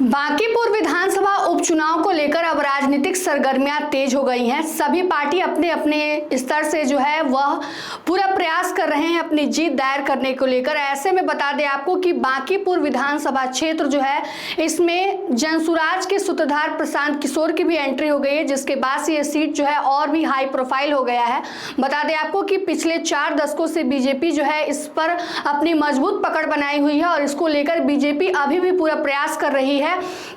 बांकीपुर विधानसभा उपचुनाव को लेकर अब राजनीतिक सरगर्मियां तेज हो गई हैं। सभी पार्टी अपने अपने स्तर से जो है वह पूरा प्रयास कर रहे हैं अपनी जीत दायर करने को लेकर। ऐसे में बता दें आपको कि बांकीपुर विधानसभा क्षेत्र जो है इसमें जनसुराज के सूत्रधार प्रशांत किशोर की भी एंट्री हो गई है, जिसके बाद से यह सीट जो है और भी हाई प्रोफाइल हो गया है। बता दें आपको कि पिछले 4 दशकों से बीजेपी जो है इस पर अपनी मजबूत पकड़ बनाई हुई है और इसको लेकर बीजेपी अभी भी पूरा प्रयास कर रही है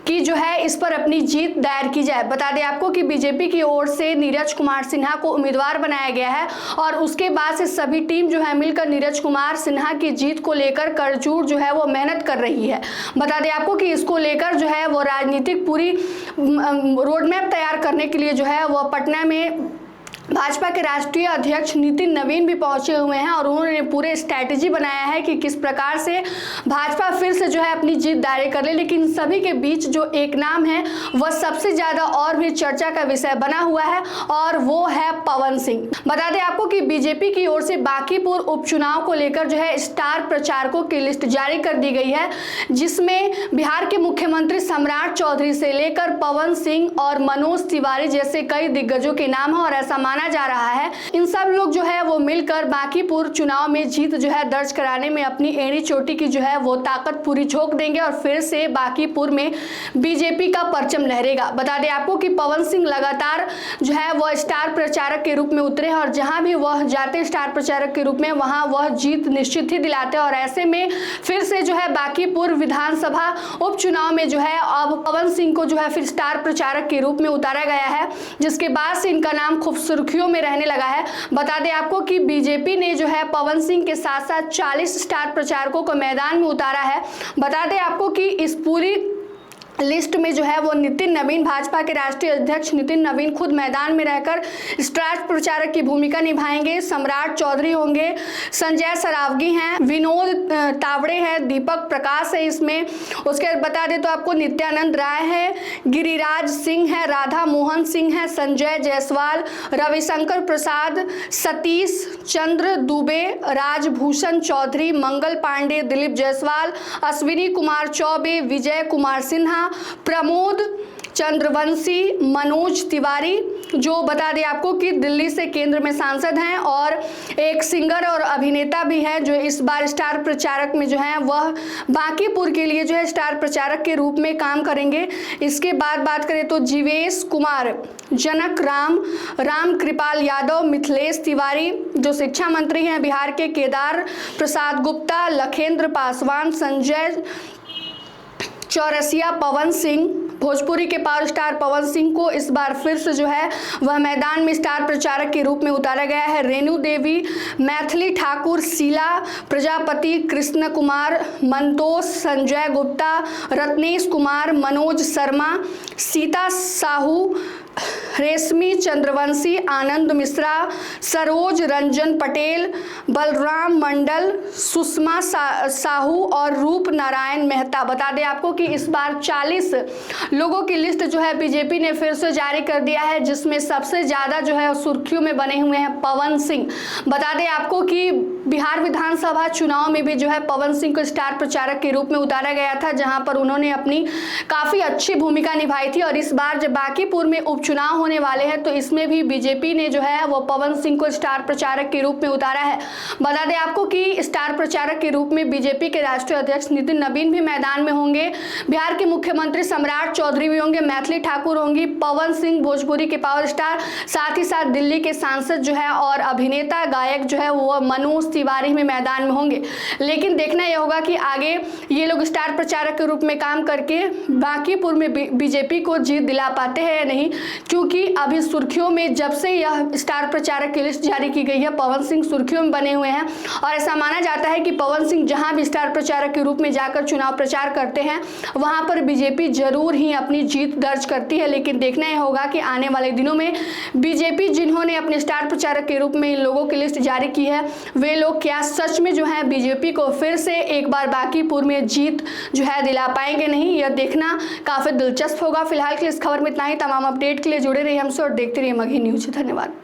कि जो है इस पर अपनी जीत दायर की जाए। बता दें आपको कि बीजेपी की ओर से नीरज कुमार सिन्हा को उम्मीदवार बनाया गया है और उसके बाद से सभी टीम जो है मिलकर नीरज कुमार सिन्हा की जीत को लेकर करजोड़ जो है वो मेहनत कर रही है। बता दें आपको कि इसको लेकर जो है वो राजनीतिक पूरी रोड मैप तैयार करने के लिए जो है वो पटना में भाजपा के राष्ट्रीय अध्यक्ष नितिन नवीन भी पहुंचे हुए हैं और उन्होंने पूरे स्ट्रैटेजी बनाया है कि किस प्रकार से भाजपा फिर से जो है अपनी जीत दायर कर ले। लेकिन सभी के बीच जो एक नाम है वह सबसे ज्यादा और भी चर्चा का विषय बना हुआ है और वो है पवन सिंह। बता दें आपको कि बीजेपी की ओर से बांकीपुर उपचुनाव को लेकर जो है स्टार प्रचारकों की लिस्ट जारी कर दी गई है, जिसमें बिहार के मुख्यमंत्री सम्राट चौधरी से लेकर पवन सिंह और मनोज तिवारी जैसे कई दिग्गजों के नाम है और ऐसा माना जा रहा है इन सब लोग जो है वो मिलकर बांकीपुर चुनाव में जीत जो है दर्ज कराने में अपनी एड़ी चोटी की जो है वो ताकत पूरी झोंक देंगे और फिर से बांकीपुर में बीजेपी का परचम लहरेगा। बता दें आपको कि पवन सिंह लगातार जो है वह स्टार प्रचारक के रूप में उतरे हैं और जहां भी वह जाते स्टार प्रचारक के रूप में वहां वह जीत निश्चित ही दिलाते हैं और ऐसे में फिर से जो है बांकीपुर विधानसभा उपचुनाव में जो है अब पवन सिंह को जो है फिर स्टार प्रचारक के रूप में उतारा गया है, जिसके बाद से इनका नाम खूब सुर्खियों में रहने लगा है। बता दें आपको कि बीजेपी ने जो है पवन सिंह के साथ साथ 40 स्टार प्रचारकों को मैदान में उतारा है। बता दें आपको कि इस पूरी लिस्ट में जो है वो नितिन नवीन, भाजपा के राष्ट्रीय अध्यक्ष नितिन नवीन खुद मैदान में रहकर स्टार प्रचारक की भूमिका निभाएंगे। सम्राट चौधरी होंगे, संजय सरावगी हैं, विनोद तावड़े हैं, दीपक प्रकाश है इसमें। उसके बाद बता दें तो आपको नित्यानंद राय है, गिरिराज सिंह है, राधा मोहन सिंह है, संजय जायसवाल, रविशंकर प्रसाद, सतीश चंद्र दुबे, राजभूषण चौधरी, मंगल पांडे, दिलीप जायसवाल, अश्विनी कुमार चौबे, विजय कुमार सिन्हा, प्रमोद चंद्रवंशी, मनोज तिवारी, जो बता दें आपको कि दिल्ली से केंद्र में सांसद हैं और एक सिंगर और अभिनेता भी हैं जो इस बार स्टार प्रचारक में जो है वह बांकीपुर के लिए जो है स्टार प्रचारक के रूप में काम करेंगे। इसके बाद बात करें तो जीवेश कुमार, जनक राम, राम कृपाल यादव, मिथिलेश तिवारी जो शिक्षा मंत्री हैं बिहार के, केदार प्रसाद गुप्ता, लखेंद्र पासवान, संजय चौरसिया, पवन सिंह, भोजपुरी के पावर स्टार पवन सिंह को इस बार फिर से जो है वह मैदान में स्टार प्रचारक के रूप में उतारा गया है। रेणु देवी, मैथिली ठाकुर, शीला प्रजापति, कृष्ण कुमार, मंतोष, संजय गुप्ता, रत्नेश कुमार, मनोज शर्मा, सीता साहू, रेशमी चंद्रवंशी, आनंद मिश्रा, सरोज रंजन पटेल, बलराम मंडल, सुषमा साहू और रूप नारायण मेहता। बता दें आपको कि इस बार 40 लोगों की लिस्ट जो है बीजेपी ने फिर से जारी कर दिया है, जिसमें सबसे ज्यादा जो है सुर्खियों में बने हुए हैं पवन सिंह। बता दें आपको कि बिहार विधानसभा चुनाव में भी जो है पवन सिंह को स्टार प्रचारक के रूप में उतारा गया था, जहां पर उन्होंने अपनी काफी अच्छी भूमिका निभाई थी और इस बार जब बांकीपुर में उपचुनाव होने वाले हैं तो इसमें भी बीजेपी ने जो है वो पवन सिंह को स्टार प्रचारक के रूप में उतारा है। बता दें आपको कि स्टार प्रचारक के रूप में बीजेपी के राष्ट्रीय अध्यक्ष नितिन नवीन भी मैदान में होंगे, बिहार के मुख्यमंत्री सम्राट चौधरी भी होंगे, मैथिली ठाकुर होंगी, पवन सिंह भोजपुरी के पावर स्टार, साथ ही साथ दिल्ली के सांसद जो है और अभिनेता गायक जो है वो मनोज तिवारी में मैदान में होंगे। लेकिन देखना यह होगा कि आगे ये लोग स्टार प्रचारक के रूप में काम करके बांकीपुर में बीजेपी को जीत दिला पाते हैं या नहीं, क्योंकि अभी सुर्खियों में जब से यह स्टार प्रचारक की लिस्ट जारी की गई है पवन सिंह सुर्खियों में बने हुए हैं और ऐसा माना जाता है कि पवन सिंह जहां भी स्टार प्रचारक के रूप में जाकर चुनाव प्रचार करते हैं वहां पर बीजेपी जरूर ही अपनी जीत दर्ज करती है। लेकिन देखना यह होगा कि आने वाले दिनों में बीजेपी जिन्होंने अपने स्टार प्रचारक के रूप में इन लोगों की लिस्ट जारी की है वे लोग क्या सच में जो है बीजेपी को फिर से एक बार बांकीपुर में जीत जो है दिला पाएंगे नहीं, यह देखना काफी दिलचस्प होगा। फिलहाल के इस खबर में इतना ही। तमाम अपडेट के लिए जुड़े रहिए हमसे और देखते रहिए मगही न्यूज। धन्यवाद।